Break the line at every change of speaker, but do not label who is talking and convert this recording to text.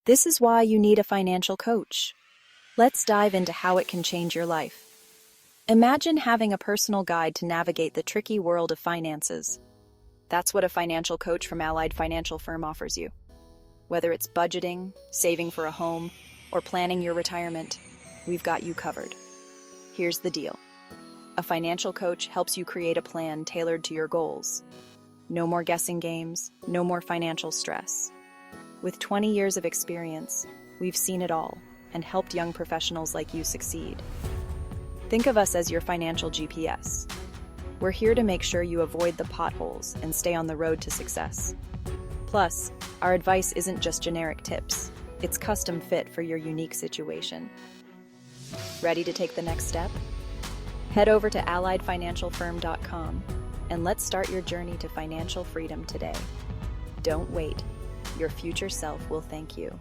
This is why you need a financial coach. Let's dive into how it can change your life. Imagine having a personal guide to navigate the tricky world of finances. That's what a financial coach from Allied Financial Firm offers you. Whether it's budgeting, saving for a home, or planning your retirement, we've got you covered. Here's the deal. A financial coach helps you create a plan tailored to your goals. No more guessing games, no more financial stress. With 20 years of experience, we've seen it all and helped young professionals like you succeed. Think of us as your financial GPS. We're here to make sure you avoid the potholes and stay on the road to success. Plus, our advice isn't just generic tips. It's custom fit for your unique situation. Ready to take the next step? Head over to alliedfinancialfirm.com and let's start your journey to financial freedom today. Don't wait. Your future self will thank you.